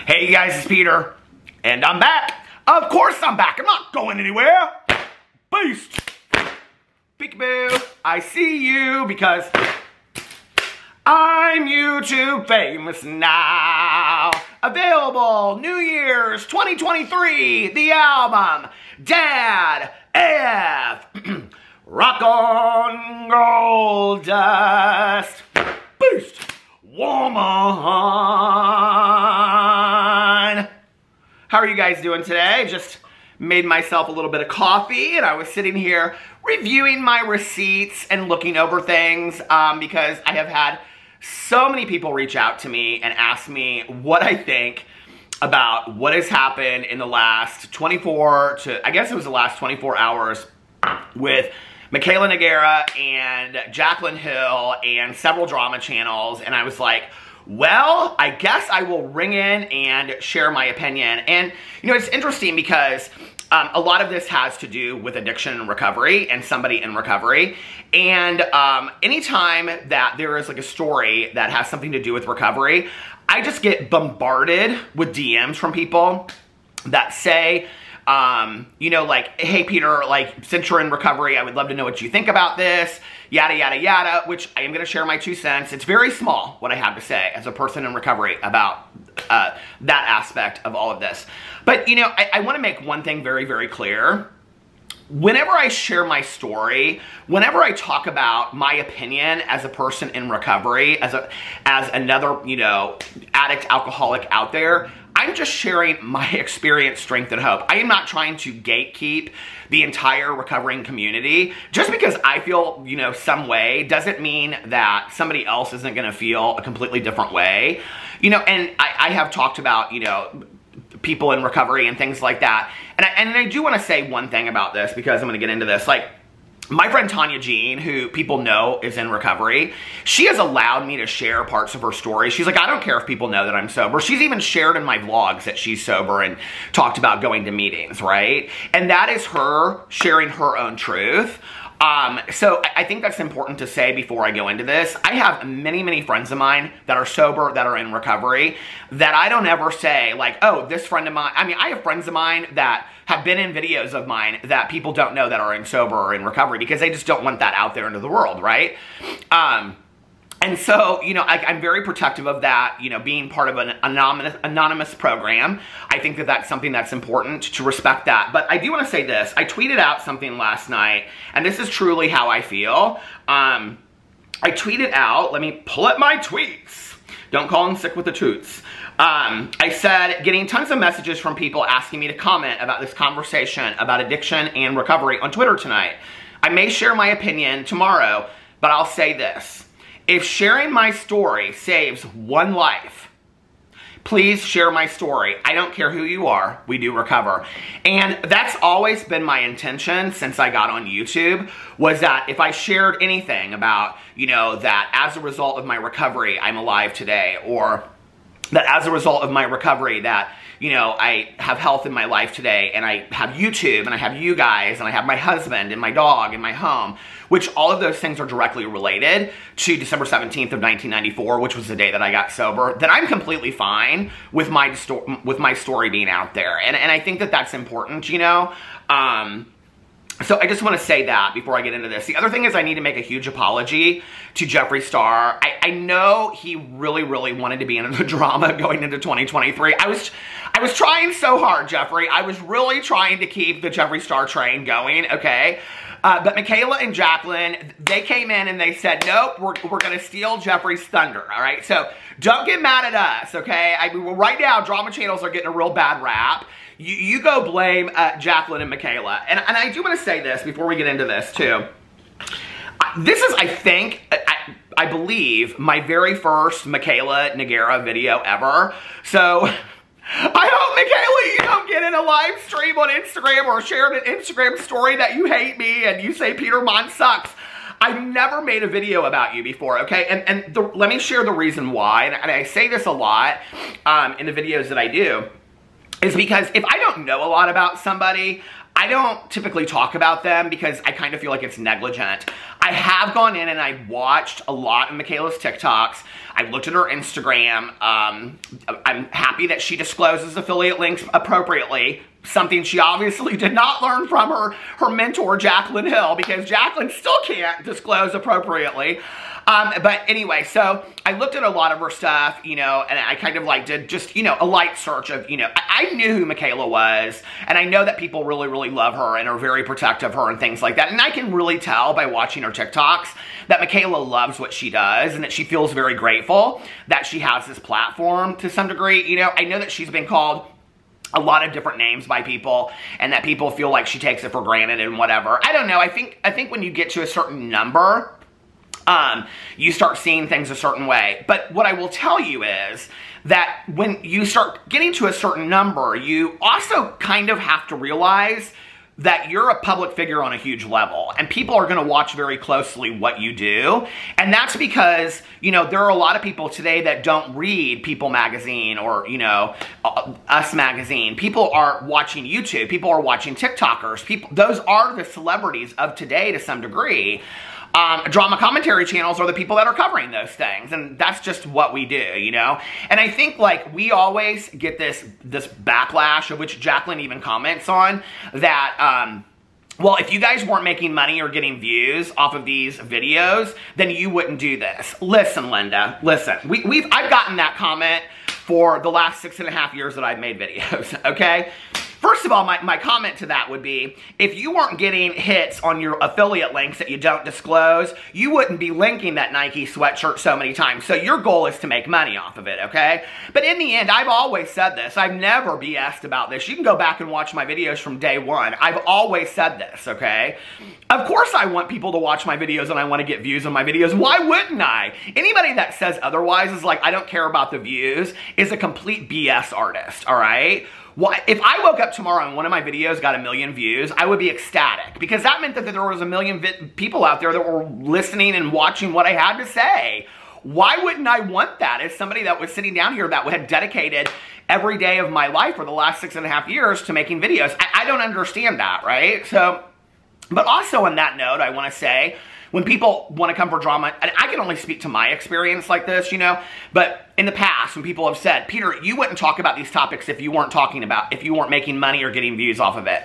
Hey guys, it's Peter, and I'm back. Of course I'm back. I'm not going anywhere. Beast. Peekaboo. I see you because I'm YouTube famous now. Available New Year's 2023, the album Dad F. Rock on Gold Dust. Beast. Woman. How are you guys doing today? Just made myself a little bit of coffee and I was sitting here reviewing my receipts and looking over things because I have had so many people reach out to me and ask me what I think about what has happened in the last 24 hours with Mikayla Nogueira and Jaclyn Hill and several drama channels, and I was like, well, I guess I will ring in and share my opinion. And, you know, it's interesting because a lot of this has to do with addiction and recovery and somebody in recovery. And anytime that there is like a story that has something to do with recovery, I just get bombarded with DMs from people that say, you know, like, hey, Peter, like, since you're in recovery, I would love to know what you think about this, yada, yada, yada, which I am going to share my 2 cents. It's very small what I have to say as a person in recovery about that aspect of all of this. But, you know, I want to make one thing very, very clear. Whenever I share my story, whenever I talk about my opinion as a person in recovery, as another, you know, addict, alcoholic out there, I'm just sharing my experience, strength, and hope. I am not trying to gatekeep the entire recovering community. Just because I feel, you know, some way doesn't mean that somebody else isn't gonna feel a completely different way. You know, and I have talked about, you know, people in recovery and things like that. And I do wanna say one thing about this because I'm gonna get into this. Like, my friend Tanya Jean, who people know is in recovery, she has allowed me to share parts of her story. She's like, I don't care if people know that I'm sober. She's even shared in my vlogs that she's sober and talked about going to meetings, right? And that is her sharing her own truth. So I think that's important to say before I go into this. I have many, many friends of mine that are sober, that are in recovery, that I don't ever say like, oh, this friend of mine, I mean, I have friends of mine that have been in videos of mine that people don't know that are in sober or in recovery because they just don't want that out there into the world, right? And so, you know, I'm very protective of that, you know, being part of an anonymous program. I think that that's something that's important to respect that. But I do want to say this. I tweeted out something last night, and this is truly how I feel. I tweeted out, let me pull up my tweets. Don't call them sick with the toots. I said, getting tons of messages from people asking me to comment about this conversation about addiction and recovery on Twitter tonight. I may share my opinion tomorrow, but I'll say this. If sharing my story saves one life, please share my story. I don't care who you are, we do recover. And that's always been my intention since I got on YouTube, was that if I shared anything about, you know, that as a result of my recovery, I'm alive today, or that as a result of my recovery that, you know, I have health in my life today, and I have YouTube, and I have you guys, and I have my husband, and my dog, and my home, which all of those things are directly related to December 17th of 1994, which was the day that I got sober, then I'm completely fine with my story being out there. And I think that that's important, you know? So I just want to say that before I get into this. The other thing is I need to make a huge apology to Jeffree Star. I know he really, really wanted to be in the drama going into 2023. I was trying so hard, Jeffree. I was really trying to keep the Jeffree Star train going, okay? But Mikayla and Jaclyn, they came in and they said, nope, we're going to steal Jeffree's thunder, all right? So don't get mad at us, okay? I mean, well, right now, drama channels are getting a real bad rap. You go blame Jaclyn and Mikayla. And I do want to say this before we get into this, too. This is, I think, I believe, my very first Mikayla Nogueira video ever. So I hope, Mikayla, you don't get in a live stream on Instagram or share an Instagram story that you hate me and you say Peter Monn sucks. I've never made a video about you before, okay? And let me share the reason why, and I say this a lot in the videos that I do, is because if I don't know a lot about somebody, I don't typically talk about them because I kind of feel like it's negligent. I have gone in and I've watched a lot of Mikayla's TikToks. I've looked at her Instagram. I'm happy that she discloses affiliate links appropriately. Something she obviously did not learn from her mentor, Jaclyn Hill, because Jaclyn still can't disclose appropriately. But anyway, so I looked at a lot of her stuff, you know, and I kind of like did just, you know, a light search of, you know, I knew who Mikayla was, and I know that people really, really love her and are very protective of her and things like that. And I can really tell by watching her TikToks that Mikayla loves what she does and that she feels very grateful that she has this platform to some degree. You know, I know that she's been called a lot of different names by people and that people feel like she takes it for granted and whatever. I don't know. I think when you get to a certain number, you start seeing things a certain way. But what I will tell you is that when you start getting to a certain number, you also kind of have to realize that you're a public figure on a huge level, and people are going to watch very closely what you do. And that's because, you know, there are a lot of people today that don't read People magazine or, you know, Us magazine. People are watching YouTube. People are watching TikTokers. Those are the celebrities of today to some degree. Drama commentary channels are the people that are covering those things, and that's just what we do, you know? And I think, like, we always get this backlash, of which Jaclyn even comments on, that, well, if you guys weren't making money or getting views off of these videos, then you wouldn't do this. Listen, Linda, listen. I've gotten that comment for the last 6.5 years that I've made videos, okay? First of all, my comment to that would be, if you weren't getting hits on your affiliate links that you don't disclose, you wouldn't be linking that Nike sweatshirt so many times. So your goal is to make money off of it, okay? But in the end, I've always said this. I've never BS'd about this. You can go back and watch my videos from day one. I've always said this, okay? Of course I want people to watch my videos and I want to get views on my videos. Why wouldn't I? Anybody that says otherwise is like, I don't care about the views, is a complete BS artist, all right? If I woke up tomorrow and one of my videos got 1 million views, I would be ecstatic, because that meant that there was 1 million people out there that were listening and watching what I had to say. Why wouldn't I want that as somebody that was sitting down here that had dedicated every day of my life for the last 6.5 years to making videos? I don't understand that, right? So, but also on that note, I want to say, when people want to come for drama, and I can only speak to my experience like this, you know, but in the past, when people have said, Peter, you wouldn't talk about these topics if you weren't making money or getting views off of it.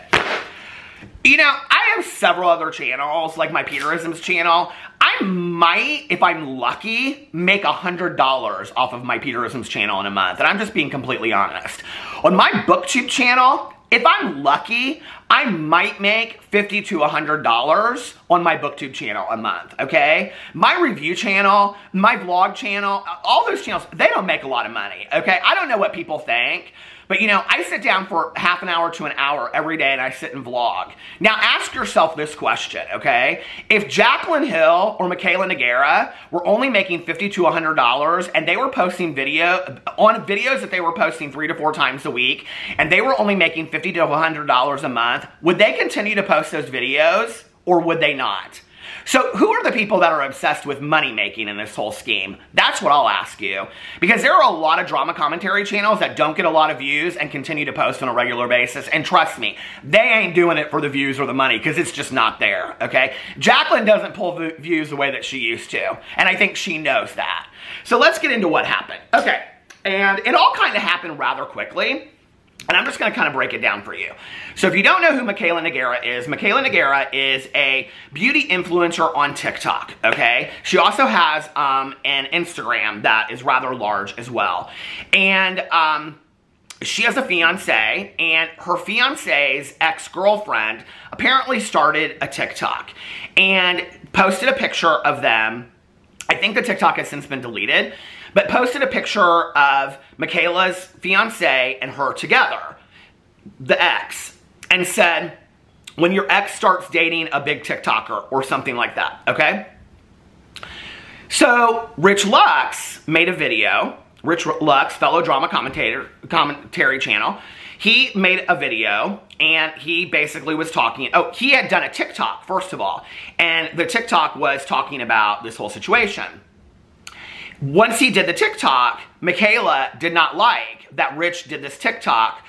You know, I have several other channels, like my Peterisms channel. I might, if I'm lucky, make $100 off of my Peterisms channel in a month, and I'm just being completely honest. On my BookTube channel, if I'm lucky, I might make $50 to $100 on my BookTube channel a month, okay? My review channel, my vlog channel, all those channels, they don't make a lot of money, okay? I don't know what people think, but, you know, I sit down for half an hour to an hour every day and I sit and vlog. Now, ask yourself this question, okay? If Jaclyn Hill or Mikayla Nogueira were only making $50 to $100 and they were posting videos that they were posting 3 to 4 times a week, and they were only making $50 to $100 a month, would they continue to post those videos or would they not? So who are the people that are obsessed with money making in this whole scheme? That's what I'll ask you. Because there are a lot of drama commentary channels that don't get a lot of views and continue to post on a regular basis. And trust me, they ain't doing it for the views or the money, because it's just not there, okay? Jaclyn doesn't pull the views the way that she used to. And I think she knows that. So let's get into what happened. Okay, and it all kind of happened rather quickly. And I'm just going to kind of break it down for you. So if you don't know who Mikayla Nogueira is a beauty influencer on TikTok, okay? She also has an Instagram that is rather large as well. And she has a fiance, and her fiance's ex-girlfriend apparently started a TikTok and posted a picture of them. I think the TikTok has since been deleted, but posted a picture of Mikayla's fiance and her together, the ex, and said, when your ex starts dating a big TikToker, or something like that, okay? So, Rich Lux made a video. Rich Lux, fellow drama commentary channel, he made a video, and he basically was talking, he had done a TikTok, first of all, and the TikTok was talking about this whole situation. Once he did the TikTok, Mikayla did not like that Rich did this TikTok,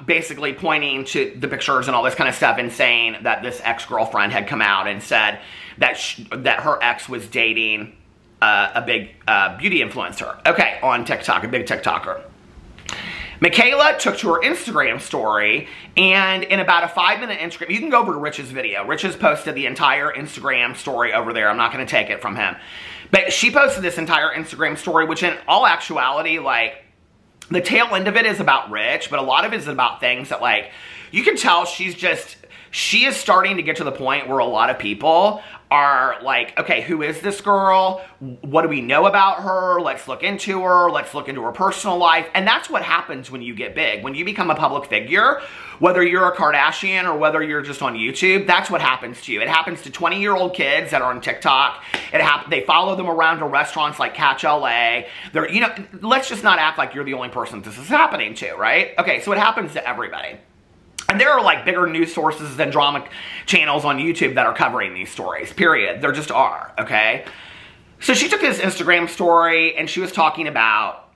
basically pointing to the pictures and all this kind of stuff and saying that this ex-girlfriend had come out and said that that her ex was dating a big beauty influencer, okay, on TikTok, a big TikToker. Mikayla took to her Instagram story, and in about a 5-minute Instagram, you can go over to Rich's video. Rich has posted the entire Instagram story over there. I'm not going to take it from him. But she posted this entire Instagram story, which in all actuality, like, the tail end of it is about Rich, but a lot of it is about things that, like, you can tell she is starting to get to the point where a lot of people are like, okay, who is this girl? What do we know about her? Let's look into her. Let's look into her personal life. And that's what happens when you get big. When you become a public figure, whether you're a Kardashian or whether you're just on YouTube, that's what happens to you. It happens to 20-year-old kids that are on TikTok. They follow them around to restaurants like Catch LA. They're, you know, let's just not act like you're the only person this is happening to, right? Okay, so it happens to everybody. And there are like bigger news sources than drama channels on YouTube that are covering these stories, period. There just are, okay? So she took this Instagram story and she was talking about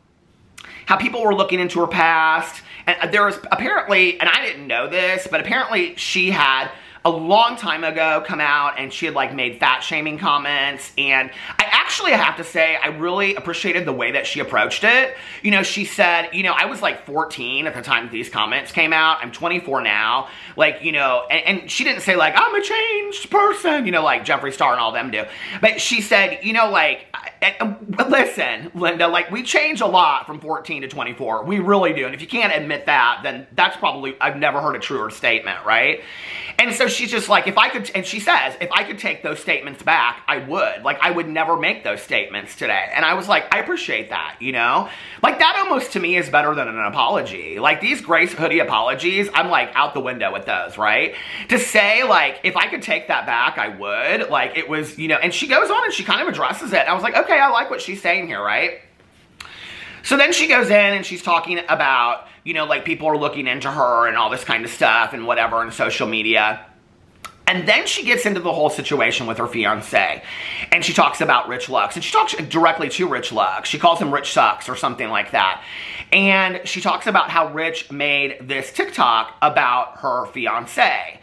how people were looking into her past. And there was apparently, and I didn't know this, but apparently she had a long time ago come out and she had like made fat shaming comments, and I have to say I really appreciated the way that she approached it. You know, she said, you know, I was like 14 at the time these comments came out. I'm 24 now. Like, you know, and she didn't say like, I'm a changed person, you know, like Jeffree Star and all them do. But she said, you know, like, listen, Linda, like we change a lot from 14 to 24. We really do. And if you can't admit that, then that's probably, I've never heard a truer statement, right? And so she's just like, if I could, and she says, if I could take those statements back, I would. Like, I would never make those statements today. And I was like, I appreciate that, you know? Like, that almost to me is better than an apology. Like, these Grace Hoodie apologies, I'm like out the window with those, right? To say, like, if I could take that back, I would. Like, it was, you know, and she goes on and she kind of addresses it. And I was like, okay, I like what she's saying here, right? So then she goes in and she's talking about, you know, like people are looking into her and all this kind of stuff and whatever on social media. And then she gets into the whole situation with her fiance. And she talks about Rich Lux. And she talks directly to Rich Lux. She calls him Rich Sucks or something like that. And she talks about how Rich made this TikTok about her fiance.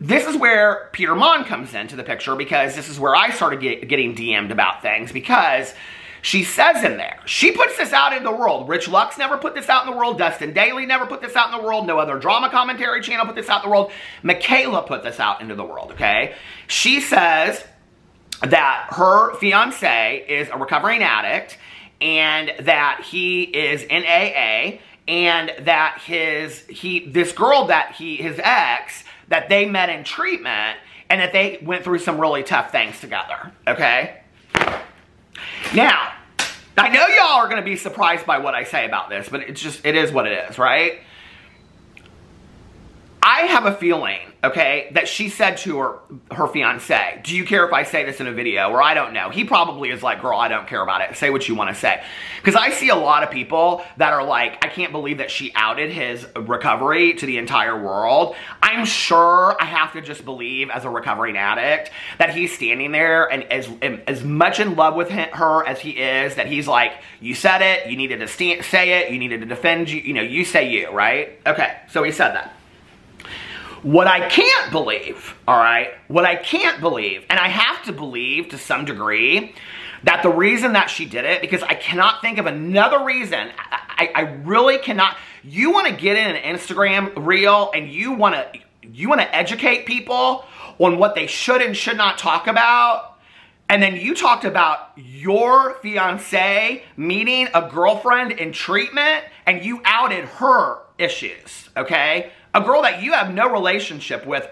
This is where Peter Monn comes into the picture, because this is where I started getting DM'd about things, because she says in there, she puts this out in the world. Rich Lux never put this out in the world. Dustin Daly never put this out in the world. No other drama commentary channel put this out in the world. Mikayla put this out into the world, okay? She says that her fiance is a recovering addict and that he is in AA, and that his ex, that they met in treatment and that they went through some really tough things together, okay? Now, I know y'all are going to be surprised by what I say about this, but it is what it is, right? I have a feeling, okay, that she said to her fiance, do you care if I say this in a video? Or I don't know. He probably is like, girl, I don't care about it. Say what you want to say. Because I see a lot of people that are like, I can't believe that she outed his recovery to the entire world. I'm sure I have to just believe, as a recovering addict, that he's standing there and as much in love with her as he is, that he's like, you said it, you needed to say it, you needed to defend you, know, you say you, right? Okay, so he said that. What I can't believe, all right, what I can't believe, and I have to believe to some degree, that the reason that she did it, because I cannot think of another reason, I really cannot. You want to get in an Instagram reel and you want to educate people on what they should and should not talk about, and then you talked about your fiance meeting a girlfriend in treatment and you outed her issues, okay? A girl that you have no relationship with,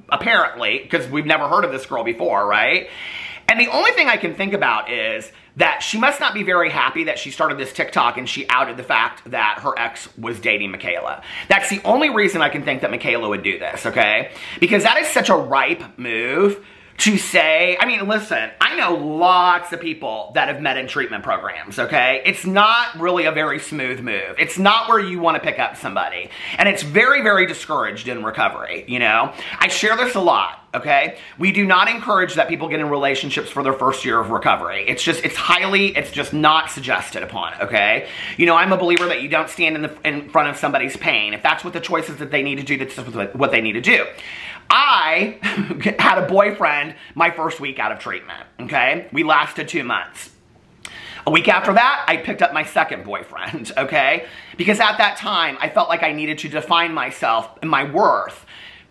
apparently, because we've never heard of this girl before, right? And the only thing I can think about is that she must not be very happy that she started this TikTok and she outed the fact that her ex was dating Mikayla. That's the only reason I can think that Mikayla would do this, okay? Because that is such a ripe move to say, I mean, listen, I know lots of people that have met in treatment programs, okay? It's not really a very smooth move. It's not where you want to pick up somebody. And it's very, very discouraged in recovery, you know? I share this a lot. okay? We do not encourage that people get in relationships for their first year of recovery. It's just not suggested upon, okay? You know, I'm a believer that you don't stand in front of somebody's pain. If that's what the choices that they need to do, that's what they need to do. I had a boyfriend my first week out of treatment, okay? We lasted 2 months. A week after that, I picked up my second boyfriend, okay? Because at that time, I felt like I needed to define myself and my worth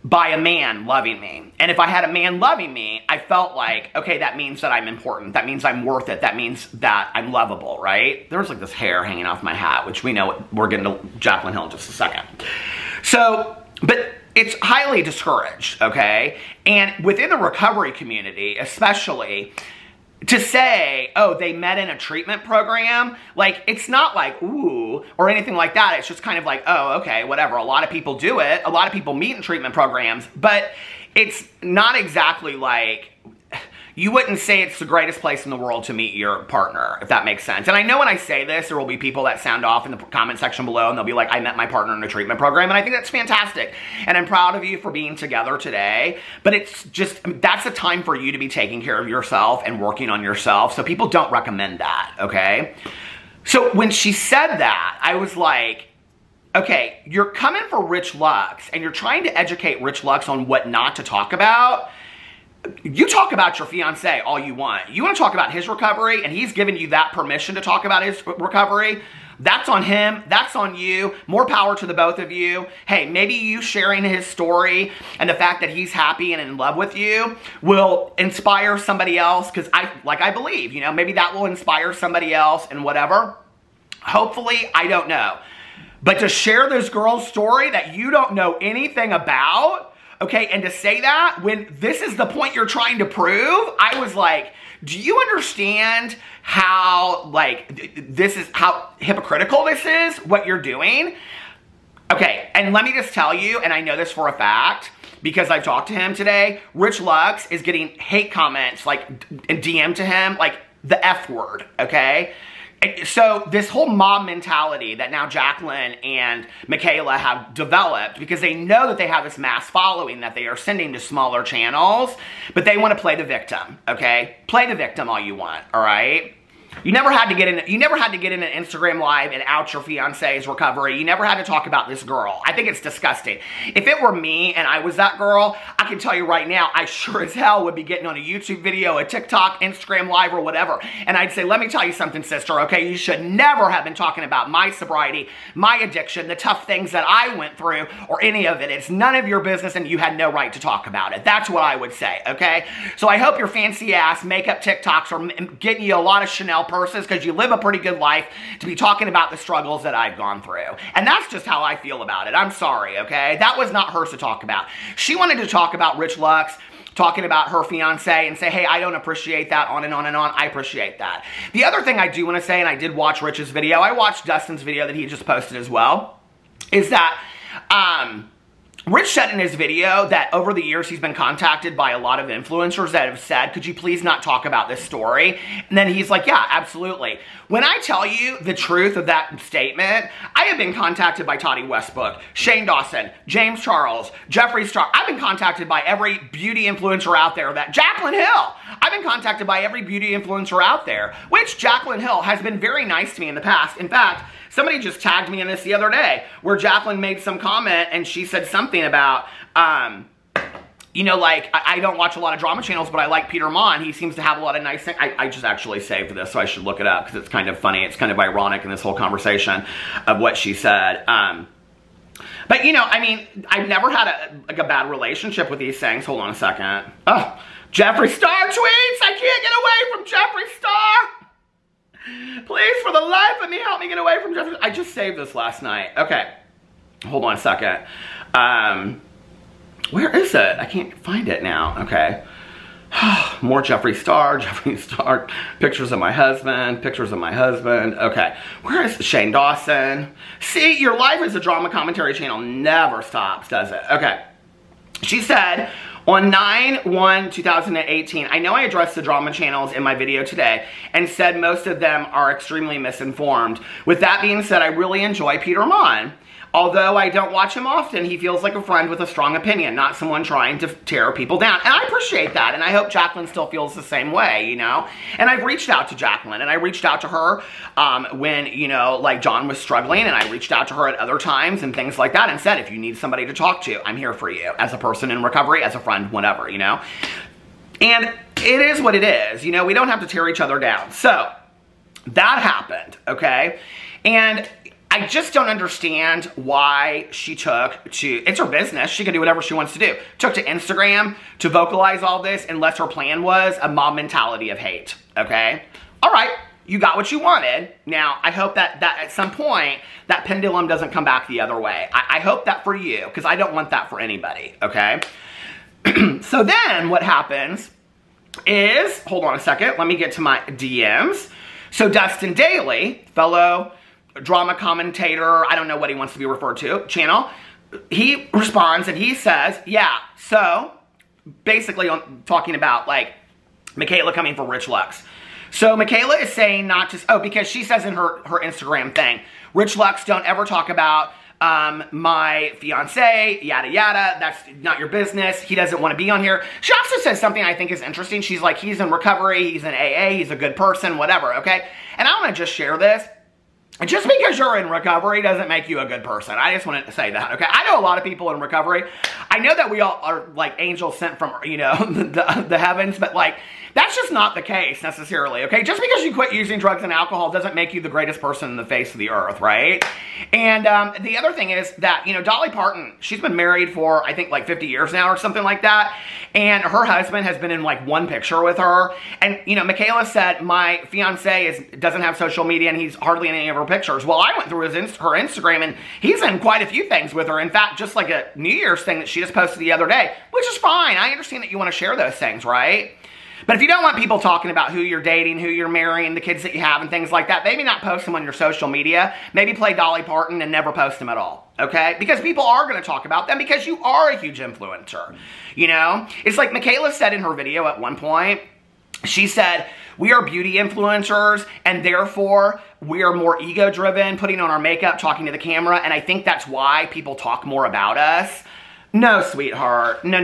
by a man loving me. And if I had a man loving me, I felt like, okay, that means that I'm important. That means I'm worth it. That means that I'm lovable, right? There's like this hair hanging off my hat, which we know we're getting to Jaclyn Hill in just a second. So, but it's highly discouraged, okay? And within the recovery community, especially, to say, oh, they met in a treatment program, like, it's not like, ooh, or anything like that. It's just kind of like, oh, okay, whatever. A lot of people do it. A lot of people meet in treatment programs, but it's not exactly like, you wouldn't say it's the greatest place in the world to meet your partner, if that makes sense. And I know when I say this, there will be people that sound off in the comment section below, and they'll be like, I met my partner in a treatment program, and I think that's fantastic. And I'm proud of you for being together today, but it's just, that's a time for you to be taking care of yourself and working on yourself, so people don't recommend that, okay? So when she said that, I was like, okay, you're coming for Rich Lux, and you're trying to educate Rich Lux on what not to talk about. You talk about your fiance all you want. You want to talk about his recovery, and he's giving you that permission to talk about his recovery. That's on him. That's on you. More power to the both of you. Hey, maybe you sharing his story and the fact that he's happy and in love with you will inspire somebody else, because I believe, you know, maybe that will inspire somebody else and whatever. Hopefully, I don't know. But to share this girl's story that you don't know anything about, okay, and to say that when this is the point you're trying to prove, I was like, do you understand how, like, this is, how hypocritical this is, what you're doing? Okay, and let me just tell you, and I know this for a fact, because I talked to him today, Rich Lux is getting hate comments, like, DM to him, like, the F word, okay? So this whole mob mentality that now Jaclyn and Mikayla have developed, because they know that they have this mass following that they are sending to smaller channels, but they want to play the victim, okay? Play the victim all you want, all right? You never had to get in an Instagram live and out your fiance's recovery. You never had to talk about this girl. I think it's disgusting. If it were me and I was that girl, I can tell you right now, I sure as hell would be getting on a YouTube video, a TikTok, Instagram live, or whatever. And I'd say, let me tell you something, sister, okay? You should never have been talking about my sobriety, my addiction, the tough things that I went through, or any of it. It's none of your business, and you had no right to talk about it. That's what I would say, okay? So I hope your fancy ass makeup TikToks are getting you a lot of Chanel purses, because you live a pretty good life to be talking about the struggles that I've gone through. And that's just how I feel about it. I'm sorry, okay? That was not hers to talk about. She wanted to talk about Rich Lux, talking about her fiance, and say, hey, I don't appreciate that, on and on and on. I appreciate that. The other thing I do want to say, and I did watch Rich's video, I watched Dustin's video that he just posted as well, is that, Rich said in his video that over the years he's been contacted by a lot of influencers that have said, could you please not talk about this story? And then he's like, yeah, absolutely. When I tell you the truth of that statement, I have been contacted by Toddy Westbrook, Shane Dawson, James Charles, Jeffree Star. I've been contacted by every beauty influencer out there. Jaclyn Hill. I've been contacted by every beauty influencer out there, which Jaclyn Hill has been very nice to me in the past. In fact, somebody just tagged me in this the other day where Jaclyn made some comment and she said something about, you know, like, I don't watch a lot of drama channels, but I like Peter Monn. He seems to have a lot of nice things. I just actually saved this, so I should look it up because it's kind of funny. It's kind of ironic in this whole conversation of what she said. But, you know, I mean, I've never had a bad relationship with these things. Hold on a second. Oh, Jeffree Star tweets. I can't get away from Jeffree Star. Please, for the life of me, help me get away from Jeffree. I just saved this last night. Okay. Hold on a second. Where is it? I can't find it now. Okay. More Jeffree Star. Pictures of my husband. Okay. Where is Shane Dawson? See, your life is a drama commentary channel. Never stops, does it? Okay. She said On 9/1/2018, I know I addressed the drama channels in my video today and said most of them are extremely misinformed. With that being said, I really enjoy Peter Monn. Although I don't watch him often, he feels like a friend with a strong opinion, not someone trying to tear people down. And I appreciate that, and I hope Jaclyn still feels the same way, you know? And I've reached out to Jaclyn, and I reached out to her when, you know, like John was struggling, and I reached out to her at other times and things like that and said, if you need somebody to talk to, I'm here for you as a person in recovery, as a friend, whatever, you know? And it is what it is, you know? We don't have to tear each other down. So, that happened, okay? And I just don't understand why she took to, it's her business, she can do whatever she wants to do, took to Instagram to vocalize all this unless her plan was a mob mentality of hate, okay? All right, you got what you wanted. Now, I hope that at some point, that pendulum doesn't come back the other way. I hope that for you, because I don't want that for anybody, okay? So then what happens is, hold on a second, let me get to my DMs. So Dustin Daly, fellow drama commentator, I don't know what he wants to be referred to, channel, he responds and he says, yeah, so basically on talking about like Mikayla coming for Rich Lux. So Mikayla is saying not to, because she says in her Instagram thing, Rich Lux, don't ever talk about my fiance, yada yada, that's not your business, he doesn't want to be on here. She also says something I think is interesting. She's like, he's in recovery, he's in AA, he's a good person, whatever, okay? And I want to just share this. Just because you're in recovery doesn't make you a good person. I just wanted to say that, okay? I know a lot of people in recovery. I know that we all are like angels sent from, you know, the heavens, but like, that's just not the case necessarily, okay? Just because you quit using drugs and alcohol doesn't make you the greatest person in the face of the earth, right? And the other thing is that, you know, Dolly Parton, she's been married for, I think, like 50 years now or something like that. And her husband has been in like one picture with her. And, you know, Mikayla said, my fiance doesn't have social media and he's hardly in any of her pictures. Well, I went through her Instagram and he's in quite a few things with her. In fact, just like a New Year's thing that she just posted the other day, which is fine. I understand that you want to share those things, right? But if you don't want people talking about who you're dating, who you're marrying, the kids that you have and things like that, maybe not post them on your social media. Maybe play Dolly Parton and never post them at all, okay? Because people are going to talk about them because you are a huge influencer, you know? It's like Mikayla said in her video at one point, she said, we are beauty influencers and therefore we are more ego-driven, putting on our makeup, talking to the camera, and I think that's why people talk more about us. No, sweetheart. No.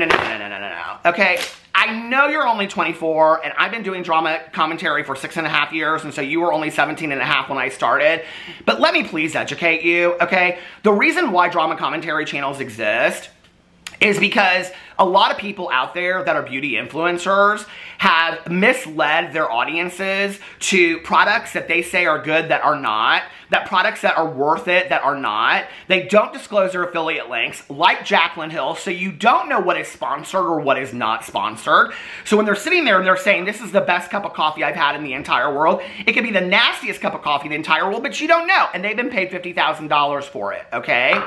Okay? I know you're only 24, and I've been doing drama commentary for 6.5 years, and so you were only 17.5 when I started. But let me please educate you, okay? The reason why drama commentary channels exist is because a lot of people out there that are beauty influencers have misled their audiences to products that they say are good that are not, that products that are worth it that are not. They don't disclose their affiliate links, like Jaclyn Hill, so you don't know what is sponsored or what is not sponsored. So when they're sitting there and they're saying, this is the best cup of coffee I've had in the entire world, it could be the nastiest cup of coffee in the entire world, but you don't know, and they've been paid $50,000 for it, okay?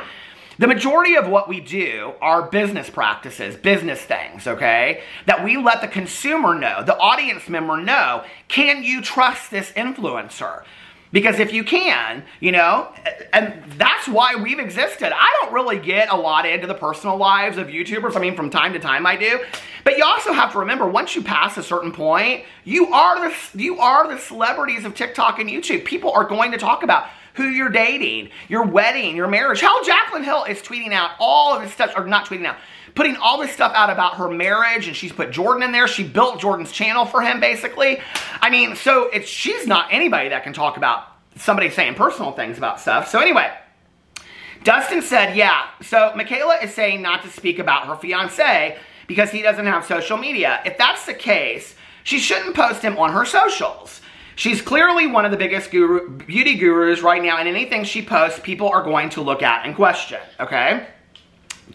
The majority of what we do are business practices, business things, okay? That we let the consumer know, the audience member know, can you trust this influencer? Because if you can, you know, and that's why we've existed. I don't really get a lot into the personal lives of YouTubers. I mean, from time to time I do. But you also have to remember, once you pass a certain point, you are the celebrities of TikTok and YouTube. People are going to talk about who you're dating, your wedding, your marriage. Hell, Jaclyn Hill is tweeting out all of this stuff, or not tweeting out, putting all this stuff out about her marriage, and she's put Jordan in there. She built Jordan's channel for him, basically. I mean, so she's not anybody that can talk about somebody saying personal things about stuff. So anyway, Dustin said, yeah, so Mikayla is saying not to speak about her fiance because he doesn't have social media. If that's the case, she shouldn't post him on her socials. She's clearly one of the biggest beauty gurus right now, and anything she posts, people are going to look at and question, okay?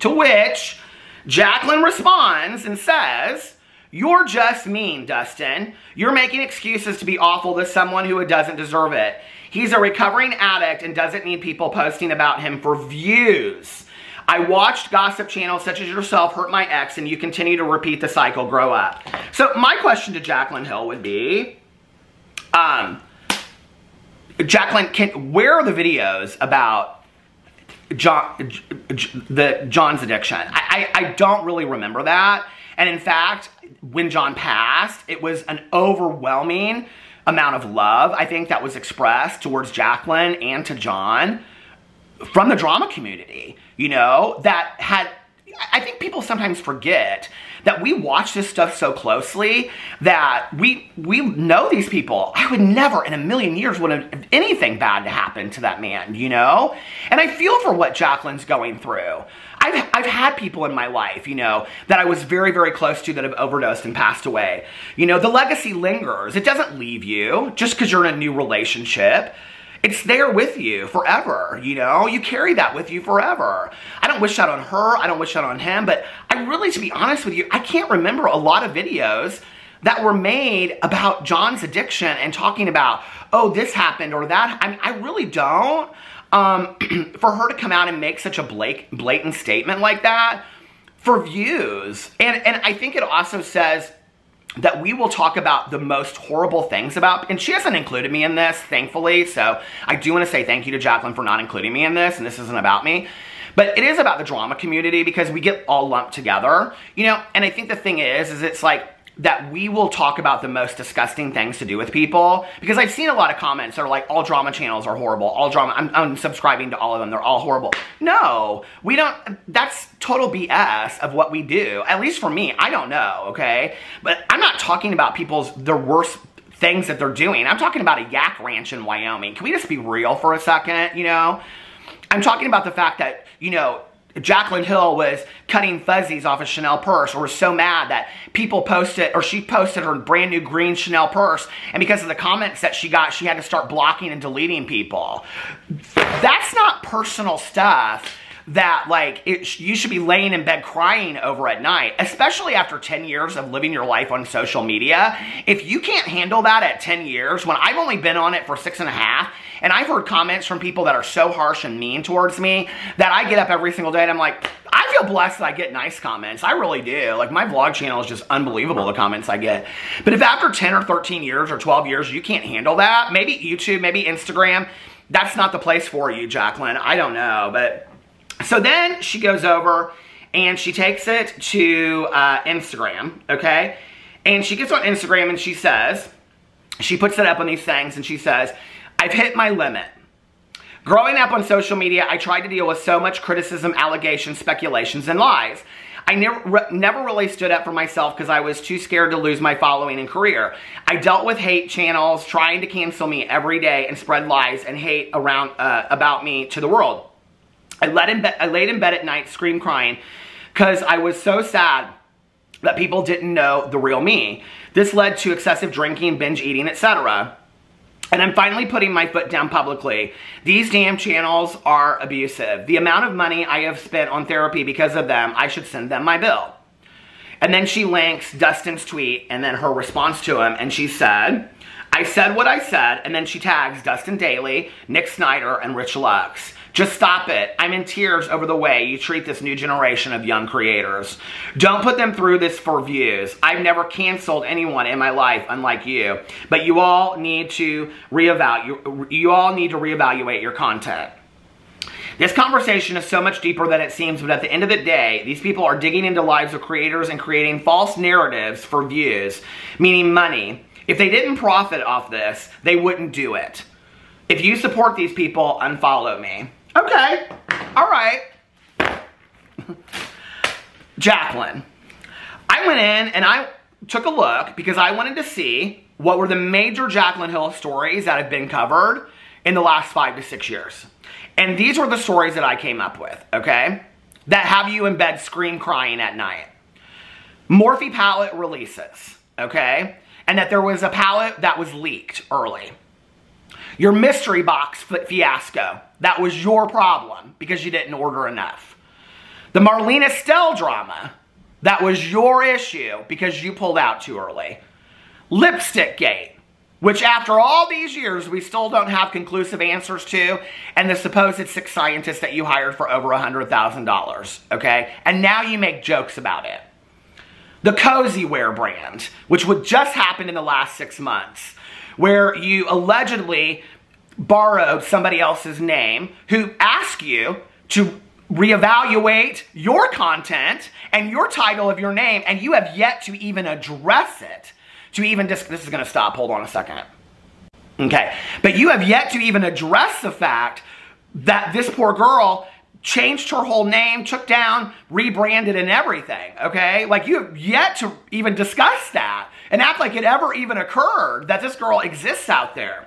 To which Jaclyn responds and says, you're just mean, Dustin. You're making excuses to be awful to someone who doesn't deserve it. He's a recovering addict and doesn't need people posting about him for views. I watched gossip channels such as yourself hurt my ex, and you continue to repeat the cycle. Grow up. So my question to Jaclyn Hill would be, Jaclyn, where are the videos about John's addiction? I don't really remember that. And in fact, when John passed, it was an overwhelming amount of love, I think, that was expressed towards Jaclyn and to John from the drama community, you know, that had, I think people sometimes forget that we watch this stuff so closely that we know these people. I would never in a million years want anything bad to happen to that man, you know? And I feel for what Jaclyn's going through. I've had people in my life, you know, that I was very, very close to that have overdosed and passed away. You know, the legacy lingers. It doesn't leave you just because you're in a new relationship. It's there with you forever, you know? You carry that with you forever. I don't wish that on her. I don't wish that on him. But I really, to be honest with you, I can't remember a lot of videos that were made about John's addiction and talking about, oh, this happened or that. I mean, I really don't. For her to come out and make such a blatant statement like that for views. And I think it also says that we will talk about the most horrible things about, and she hasn't included me in this, thankfully, so I do want to say thank you to Jaclyn for not including me in this, and this isn't about me, but it is about the drama community because we get all lumped together, you know, and I think the thing is it's like that we will talk about the most disgusting things to do with people, because I've seen a lot of comments that are like, all drama channels are horrible, all drama, I'm subscribing to all of them, they're all horrible. No, we don't, that's total BS of what we do, at least for me, I don't know, okay? But I'm not talking about their worst things that they're doing, I'm talking about a yak ranch in Wyoming. Can we just be real for a second, you know? I'm talking about the fact that, you know, Jaclyn Hill was cutting fuzzies off a Chanel purse, or was so mad that people posted, or she posted her brand new green Chanel purse, and because of the comments that she got, she had to start blocking and deleting people. That's not personal stuff that, like, you should be laying in bed crying over at night, especially after 10 years of living your life on social media. If you can't handle that at 10 years, when I've only been on it for 6.5, and I've heard comments from people that are so harsh and mean towards me that I get up every single day and I'm like, I feel blessed that I get nice comments. I really do. Like, my vlog channel is just unbelievable, the comments I get. But if after 10 or 13 years or 12 years you can't handle that, maybe YouTube, maybe Instagram, that's not the place for you, Jaclyn. I don't know, but... So then she goes over and she takes it to Instagram, okay? And she gets on Instagram and she says, she puts it up on these things and she says, I've hit my limit. Growing up on social media, I tried to deal with so much criticism, allegations, speculations, and lies. I never really stood up for myself because I was too scared to lose my following and career. I dealt with hate channels trying to cancel me every day and spread lies and hate around about me to the world. I laid in bed at night, scream crying, because I was so sad that people didn't know the real me. This led to excessive drinking, binge eating, etc. And I'm finally putting my foot down publicly. These damn channels are abusive. The amount of money I have spent on therapy because of them, I should send them my bill. And then she links Dustin's tweet and then her response to him, and she said, I said what I said, and then she tags Dustin Daly, Nick Snyder, and Rich Lux. Just stop it. I'm in tears over the way you treat this new generation of young creators. Don't put them through this for views. I've never canceled anyone in my life, unlike you. But you all need to reevaluate your content. This conversation is so much deeper than it seems, but at the end of the day, these people are digging into lives of creators and creating false narratives for views, meaning money. If they didn't profit off this, they wouldn't do it. If you support these people, unfollow me. Okay, all right. Jaclyn, I went in and I took a look because I wanted to see what were the major Jaclyn Hill stories that have been covered in the last 5 to 6 years. And these were the stories that I came up with, okay? That have you in bed scream crying at night. Morphe palette releases, okay? And that there was a palette that was leaked early. Your mystery box fiasco. That was your problem because you didn't order enough. The Marlene Estelle drama. That was your issue because you pulled out too early. Lipstick Gate, which after all these years we still don't have conclusive answers to, and the supposed 6 scientists that you hired for over $100,000, okay? And now you make jokes about it. The Cozy Wear brand, which would just happen in the last 6 months, where you allegedly borrowed somebody else's name who asked you to reevaluate your content and your title of your name, and you have yet to even address it. This is going to stop. Hold on a second. Okay. But you have yet to even address the fact that this poor girl changed her whole name, took down, rebranded, and everything, okay? Like, you have yet to even discuss that and act like it ever even occurred that this girl exists out there.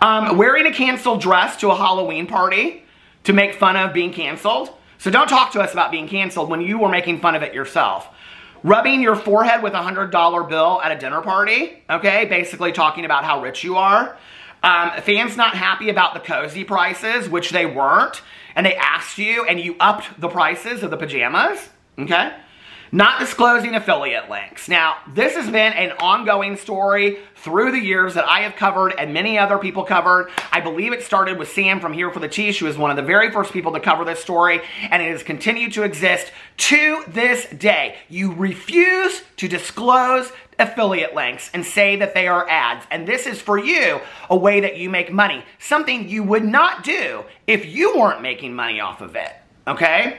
Wearing a canceled dress to a Halloween party to make fun of being canceled. So don't talk to us about being canceled when you were making fun of it yourself. Rubbing your forehead with a $100 bill at a dinner party, okay? Basically talking about how rich you are. Fans not happy about the cozy prices, which they weren't, and they asked you, and you upped the prices of the pajamas, okay? Not disclosing affiliate links. Now, this has been an ongoing story through the years that I have covered and many other people covered. I believe it started with Sam from Here for the Tea. She was one of the very first people to cover this story, and it has continued to exist to this day. You refuse to disclose affiliate links and say that they are ads, and this is for you a way that you make money, something you would not do if you weren't making money off of it, okay?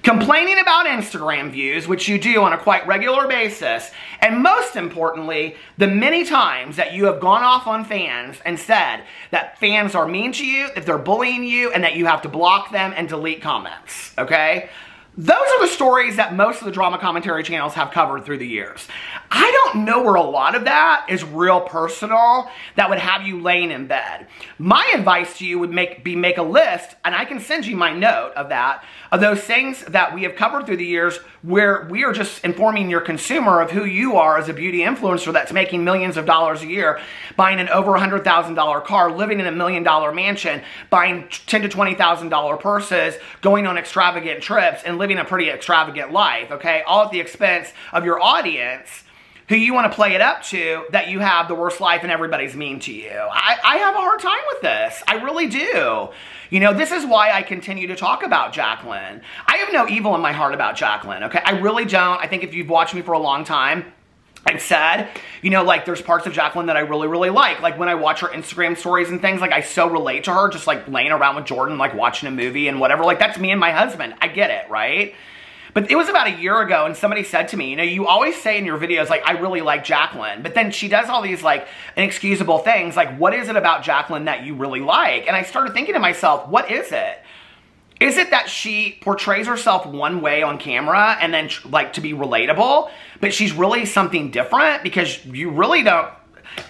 Complaining about Instagram views, which you do on a quite regular basis, and most importantly, the many times that you have gone off on fans and said that fans are mean to you, that they're bullying you, and that you have to block them and delete comments, okay? Those are the stories that most of the drama commentary channels have covered through the years. I don't know where a lot of that is real personal that would have you laying in bed. My advice to you would be make a list, and I can send you my note of that, of those things that we have covered through the years where we are just informing your consumer of who you are as a beauty influencer that's making millions of dollars a year, buying an over $100,000 car, living in a $1 million mansion, buying $10,000 to $20,000 purses, going on extravagant trips, and living a pretty extravagant life, okay? All at the expense of your audience, who you want to play it up to, that you have the worst life and everybody's mean to you. I have a hard time with this. I really do. You know, this is why I continue to talk about Jaclyn. I have no evil in my heart about Jaclyn, okay? I really don't. I think if you've watched me for a long time, I've said, you know, like, there's parts of Jaclyn that I really, really like. Like, when I watch her Instagram stories and things, like, I so relate to her, just, like, laying around with Jordan, like, watching a movie and whatever. Like, that's me and my husband. I get it, right? But it was about a year ago, and somebody said to me, you know, you always say in your videos, like, I really like Jaclyn. But then she does all these, like, inexcusable things. Like, what is it about Jaclyn that you really like? And I started thinking to myself, what is it? Is it that she portrays herself one way on camera and then, like, to be relatable, but she's really something different? Because you really don't...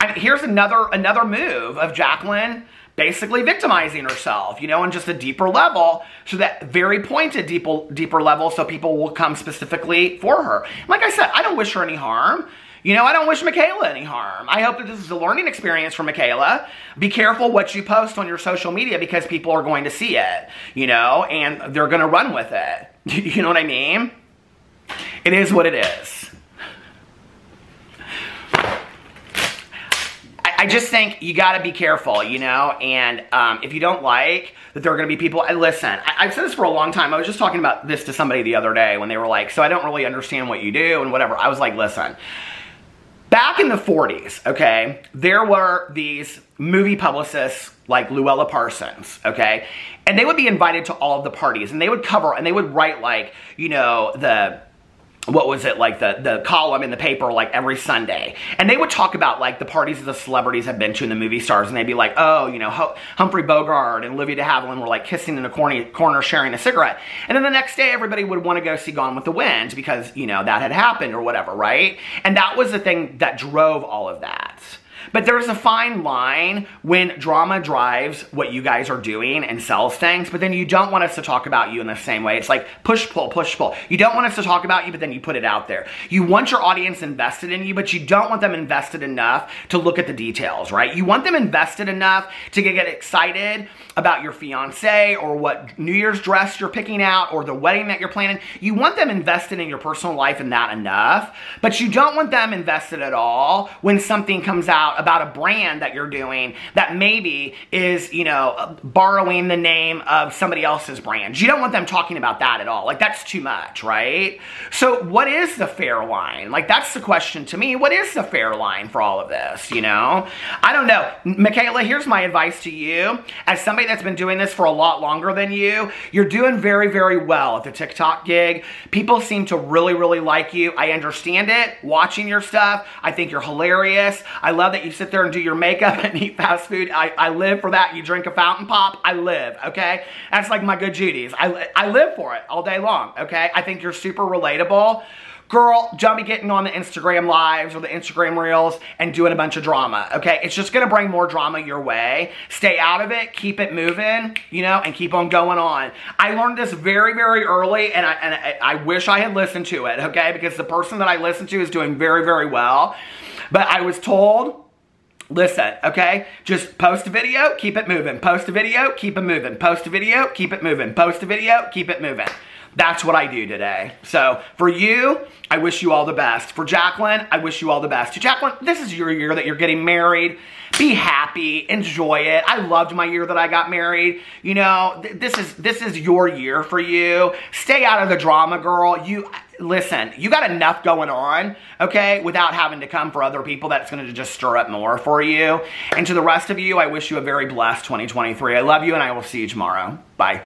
I mean, here's another move of Jaclyn basically victimizing herself, you know, on just a deeper level, so that very pointed deeper level, so people will come specifically for her. Like I said, I don't wish her any harm. You know, I don't wish Mikayla any harm. I hope that this is a learning experience for Mikayla. Be careful what you post on your social media, because people are going to see it, you know, and they're going to run with it. You know what I mean? It is what it is. I just think you got to be careful, you know, and if you don't like that there are going to be people, and listen, I've said this for a long time. I was just talking about this to somebody the other day when they were like, so I don't really understand what you do and whatever. I was like, listen, back in the 40s, okay, there were these movie publicists like Luella Parsons, okay, and they would be invited to all of the parties, and they would cover, and they would write, like, you know, what was it, like the column in the paper, like, every Sunday. And they would talk about, like, the parties that the celebrities had been to and the movie stars, and they'd be like, oh, you know, Humphrey Bogart and Olivia de Havilland were, like, kissing in a corner sharing a cigarette. And then the next day, everybody would want to go see Gone with the Wind because, you know, that had happened or whatever, right? And that was the thing that drove all of that. But there's a fine line when drama drives what you guys are doing and sells things, but then you don't want us to talk about you in the same way. It's like push-pull, push-pull. You don't want us to talk about you, but then you put it out there. You want your audience invested in you, but you don't want them invested enough to look at the details, right? You want them invested enough to get excited about your fiance or what New Year's dress you're picking out or the wedding that you're planning. You want them invested in your personal life and that enough, but you don't want them invested at all when something comes out about a brand that you're doing that maybe is, you know, borrowing the name of somebody else's brand. You don't want them talking about that at all. Like, that's too much, right? So what is the fair line? Like, that's the question to me. What is the fair line for all of this, you know? I don't know. Mikayla, here's my advice to you. As somebody that's been doing this for a lot longer than you, you're doing very, very well at the TikTok gig. People seem to really, really like you. I understand it, watching your stuff. I think you're hilarious. I love that you sit there and do your makeup and eat fast food. I live for that. You drink a fountain pop. I live, okay? That's like my good Judy's. I live for it all day long, okay? I think you're super relatable. Girl, don't be getting on the Instagram lives or the Instagram reels and doing a bunch of drama, okay? It's just gonna bring more drama your way. Stay out of it, keep it moving, you know, and keep on going on. I learned this very, very early, and I wish I had listened to it, okay? Because the person that I listened to is doing very, very well. But I was told, listen, okay? Just post a video, keep it moving. Post a video, keep it moving. Post a video, keep it moving. Post a video, keep it moving. That's what I do today. So for you, I wish you all the best. For Jaclyn, I wish you all the best. To Jaclyn, this is your year that you're getting married. Be happy, enjoy it. I loved my year that I got married. You know, this is your year for you. Stay out of the drama, girl. Listen, you got enough going on, okay, without having to come for other people. That's going to just stir up more for you. And to the rest of you, I wish you a very blessed 2023. I love you, and I will see you tomorrow. Bye.